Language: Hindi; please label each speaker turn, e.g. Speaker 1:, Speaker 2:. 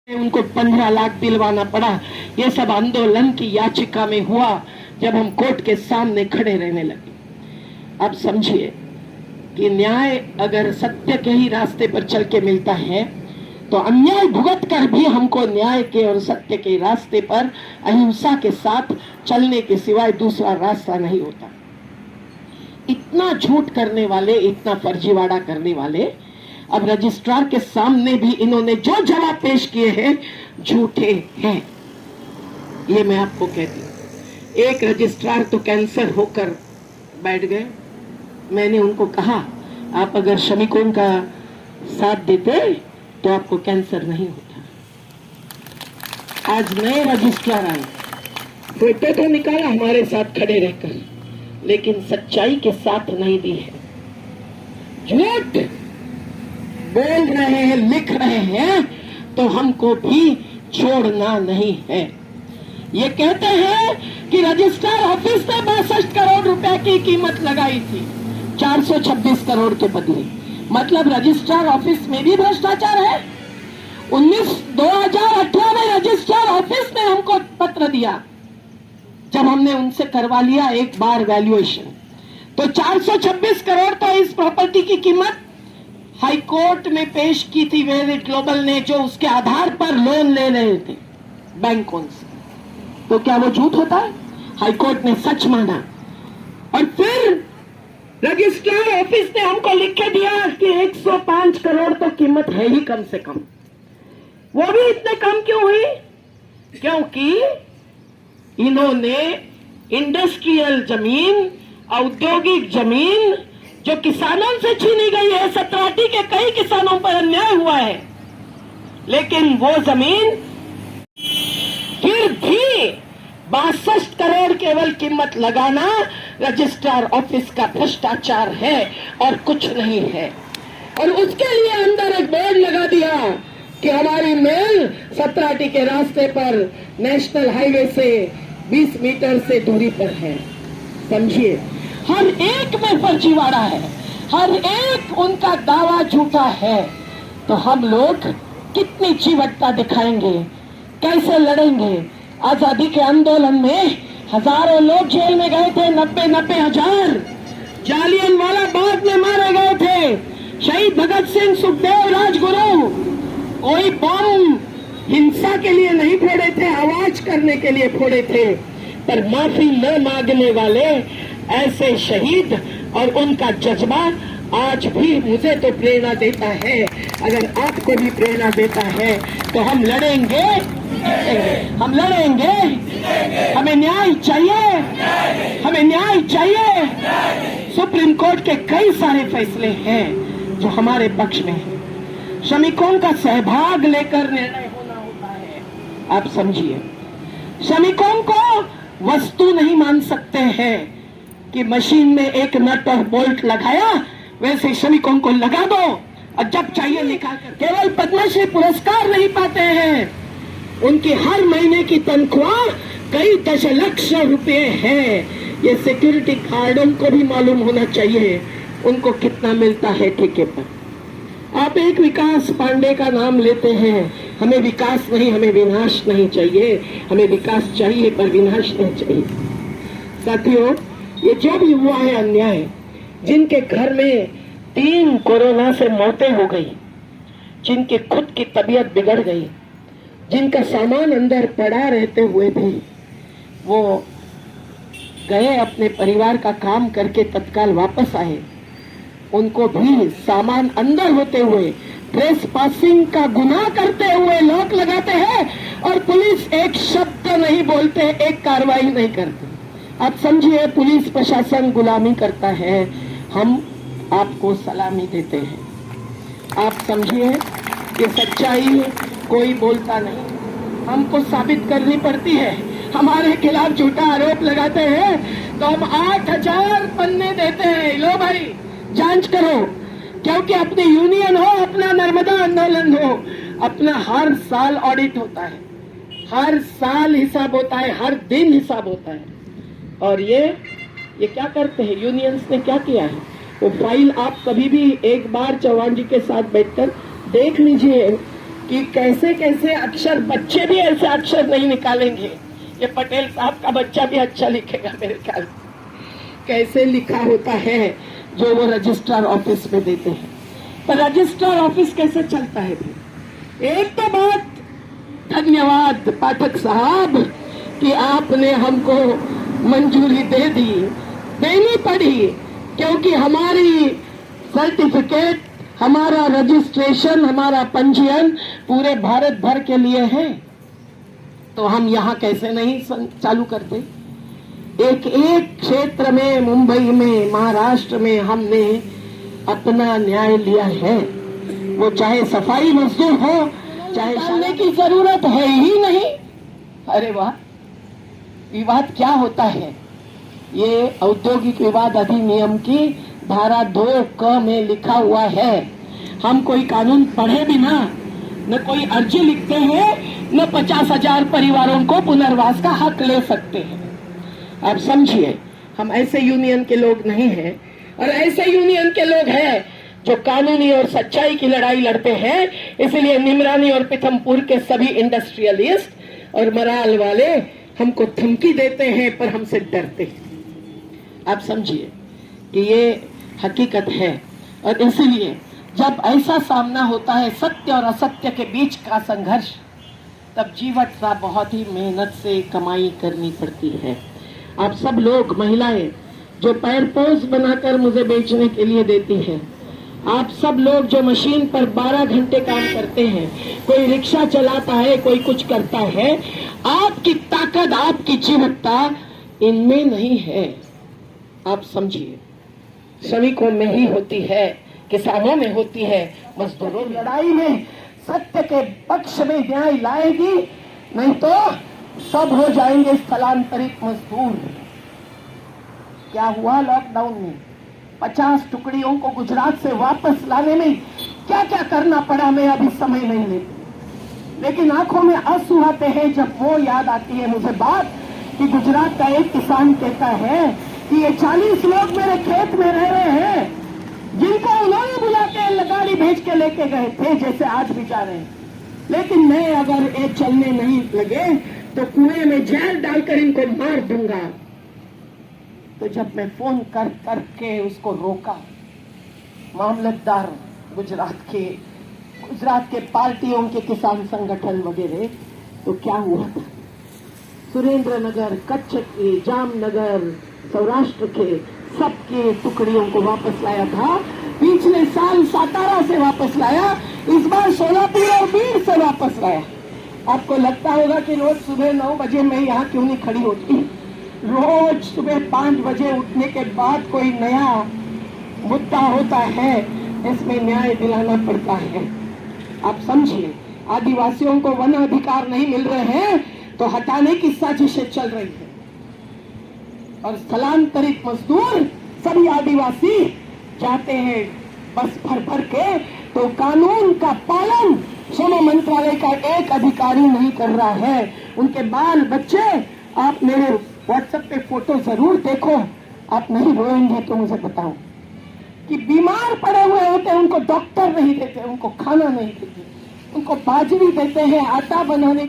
Speaker 1: उनको 15 लाख दिलवाना पड़ा। ये सब आंदोलन की याचिका में हुआ जब हम कोर्ट के सामने खड़े रहने लगे। अब समझिए कि न्याय अगर सत्य के ही रास्ते पर चल के मिलता है तो अन्याय भुगत कर भी हमको न्याय के और सत्य के रास्ते पर अहिंसा के साथ चलने के सिवाय दूसरा रास्ता नहीं होता। इतना झूठ करने वाले, इतना फर्जीवाड़ा करने वाले अब रजिस्ट्रार के सामने भी इन्होंने जो जवाब पेश किए हैं झूठे हैं। ये मैं आपको कहती हूं। एक रजिस्ट्रार तो कैंसर होकर बैठ गए। मैंने उनको कहा आप अगर श्रमिकों का साथ देते तो आपको कैंसर नहीं होता। आज नए रजिस्ट्रार आए, फोटो तो निकाला हमारे साथ खड़े रहकर, लेकिन सच्चाई के साथ नहीं दी है। झूठ बोल रहे हैं, लिख रहे हैं तो हमको भी छोड़ना नहीं है। ये कहते हैं कि रजिस्ट्रार ऑफिस ने 62 करोड़ रुपए की कीमत लगाई थी 426 करोड़ के बदले। मतलब रजिस्ट्रार ऑफिस में भी भ्रष्टाचार है। 2018 में रजिस्ट्रार ऑफिस ने हमको पत्र दिया जब हमने उनसे करवा लिया एक बार वैल्यूएशन, तो 426 करोड़ तो इस प्रॉपर्टी की कीमत हाई कोर्ट में पेश की थी वेरिट ग्लोबल ने, जो उसके आधार पर लोन ले रहे थे बैंकों से। तो क्या वो झूठ होता है? हाई कोर्ट ने सच माना। और फिर रजिस्ट्रार ऑफिस ने हमको लिख के दिया कि 105 करोड़ तो कीमत है ही कम से कम। वो भी इतने कम क्यों हुई? क्योंकि इन्होंने इंडस्ट्रियल जमीन, औद्योगिक जमीन जो किसानों से छीनी गई है, सतराटी के कई किसानों पर अन्याय हुआ है, लेकिन वो जमीन फिर भी 62 करोड़ केवल कीमत लगाना रजिस्ट्रार ऑफिस का भ्रष्टाचार है और कुछ नहीं है। और उसके लिए अंदर एक बोर्ड लगा दिया कि हमारी मिल सतराटी के रास्ते पर नेशनल हाईवे से 20 मीटर से दूरी पर है। समझिए, हर एक में फर्जीवाड़ा है, हर एक उनका दावा झूठा है। तो हम लोग कितनी चिवटता दिखाएंगे, कैसे लड़ेंगे? आजादी के आंदोलन में हजारों लोग जेल में गए थे, 90 हजार जालियनवाला बाग में मारे गए थे। शहीद भगत सिंह, सुखदेव, राजगुरु कोई बम हिंसा के लिए नहीं फोड़े थे, आवाज करने के लिए फोड़े थे। पर माफी न मांगने वाले ऐसे शहीद और उनका जज्बा आज भी मुझे तो प्रेरणा देता है। अगर आपको भी प्रेरणा देता है तो हम लड़ेंगे, हम लड़ेंगे। हमें न्याय चाहिए, हमें न्याय चाहिए। सुप्रीम कोर्ट के कई सारे फैसले हैं जो हमारे पक्ष में हैं। श्रमिकों का सहभाग लेकर निर्णय होना होता है। आप समझिए, श्रमिकों को वस्तु नहीं मान सकते हैं कि मशीन में एक नट और बोल्ट लगाया, वैसे श्रमिकों को लगा दो और जब चाहिए निकाल कर। केवल पद्मश्री पुरस्कार नहीं पाते हैं, उनकी हर महीने की तनख्वाह कई दशलक्ष रुपए है। ये सिक्योरिटी गार्डों को भी मालूम होना चाहिए उनको कितना मिलता है ठेके पर। आप एक विकास पांडे का नाम लेते हैं। हमें विकास नहीं, हमें विनाश नहीं चाहिए। हमें विकास चाहिए पर विनाश नहीं चाहिए। साथियों, ये जो भी हुआ है अन्याय, जिनके घर में 3 कोरोना से मौतें हो गई, जिनके खुद की तबीयत बिगड़ गई, जिनका सामान अंदर पड़ा रहते हुए भी वो गए अपने परिवार का काम करके तत्काल वापस आए, उनको भी सामान अंदर होते हुए ट्रेस पासिंग का गुनाह करते हुए लॉक लगाते हैं और पुलिस एक शब्द नहीं बोलते, एक कार्रवाई नहीं करती। आप समझिए, पुलिस प्रशासन गुलामी करता है, हम आपको सलामी देते हैं। आप समझिए कि सच्चाई कोई बोलता नहीं, हमको साबित करनी पड़ती है। हमारे खिलाफ झूठा आरोप लगाते हैं तो हम 8000 पन्ने देते हैं, लो भाई जांच करो। क्योंकि अपनी यूनियन हो, अपना नर्मदा आंदोलन हो, अपना हर साल ऑडिट होता है, हर साल हिसाब होता है, हर दिन हिसाब होता है। और ये क्या करते हैं, यूनियंस ने क्या किया है, वो फाइल आप कभी भी एक बार चौहान जी के साथ बैठकर देख लीजिए। कि कैसे कैसे अक्षर, बच्चे भी ऐसे अक्षर नहीं निकालेंगे। ये पटेल साहब का बच्चा भी अच्छा लिखेगा मेरे ख्याल। कैसे लिखा होता है जो वो रजिस्ट्रार ऑफिस में देते हैं। पर रजिस्ट्रार ऑफिस कैसे चलता है? एक तो बात, धन्यवाद पाठक साहब कि आपने हमको मंजूरी दे दी, देनी पड़ी, क्योंकि हमारी सर्टिफिकेट, हमारा रजिस्ट्रेशन, हमारा पंजीयन पूरे भारत भर के लिए है। तो हम यहाँ कैसे नहीं चालू करते? एक एक क्षेत्र में, मुंबई में, महाराष्ट्र में हमने अपना न्याय लिया है। वो चाहे सफाई मजदूर हो, चाहे डालने की जरूरत है ही नहीं। अरे वाह, विवाद क्या होता है? ये औद्योगिक विवाद अधिनियम की धारा 2(क) में लिखा हुआ है। हम कोई कानून पढ़े बिना न कोई अर्जी लिखते हैं, न 50,000 परिवारों को पुनर्वास का हक ले सकते हैं। आप समझिए, हम ऐसे यूनियन के लोग नहीं हैं, और ऐसे यूनियन के लोग हैं जो कानूनी और सच्चाई की लड़ाई लड़ते हैं। इसलिए निमरानी और पीथमपुर के सभी इंडस्ट्रियलिस्ट और मराल वाले हमको धमकी देते हैं, पर हमसे डरते हैं। आप समझिए कि ये हकीकत है। और इसीलिए जब ऐसा सामना होता है, सत्य और असत्य के बीच का संघर्ष, तब जीवट सा बहुत ही मेहनत से कमाई करनी पड़ती है। आप सब लोग, महिलाएं जो पैर पोज बनाकर मुझे बेचने के लिए देती हैं, आप सब लोग जो मशीन पर 12 घंटे काम करते हैं, कोई रिक्शा चलाता है, कोई कुछ करता है, आपकी ताकत, आपकी जीवटता इनमें नहीं है। आप समझिए, श्रमिकों में ही होती है, किसानों में होती है, मजदूरों में। लड़ाई में सत्य के पक्ष में न्याय लाएगी, नहीं तो सब हो जाएंगे स्थलांतरित मजदूर। क्या हुआ लॉकडाउन में? 50 टुकड़ियों को गुजरात से वापस लाने में क्या क्या करना पड़ा, मैं अभी समय नहीं लेती, लेकिन आंखों में आंसू आते हैं जब वो याद आती है मुझे बात कि गुजरात का एक किसान कहता है कि ये 40 लोग मेरे खेत में रह रहे हैं, जिनको उन्होंने बुला के गाड़ी भेज के लेके गए थे, जैसे आज भी जा रहे हैं, लेकिन मैं अगर ये चलने नहीं लगे तो कुएं में जहर डालकर इनको मार दूंगा। तो जब मैं फोन कर करके उसको रोका, मामलतदार गुजरात के पार्टियों के किसान संगठन वगैरह, तो क्या हुआ था? सुरेंद्र नगर, कच्छ के, जामनगर, सौराष्ट्र के सबके टुकड़ियों को वापस लाया था। पिछले साल सातारा से वापस लाया, इस बार सोलापुर और बीड़ से वापस लाया। आपको लगता होगा कि रोज सुबह 9 बजे मैं यहाँ क्यों नहीं खड़ी होती? रोज सुबह 5 बजे उठने के बाद कोई नया मुद्दा होता है, इसमें न्याय दिलाना पड़ता है। आप समझिए, आदिवासियों को वन अधिकार नहीं मिल रहे हैं तो हटाने की साजिशें चल रही है, और स्थलांतरित मजदूर सभी आदिवासी जाते हैं बस भर भर के, तो कानून का पालन श्रम मंत्रालय का एक अधिकारी नहीं कर रहा है। उनके बाल बच्चे, आप मेरे व्हाट्सएप पे फोटो जरूर देखो, आप नहीं रोएंगे तो मुझे बताओ, कि बीमार पड़े हुए होते हैं, उनको डॉक्टर नहीं देते, उनको खाना नहीं देते, उनको बाजरी देते हैं आटा बनाने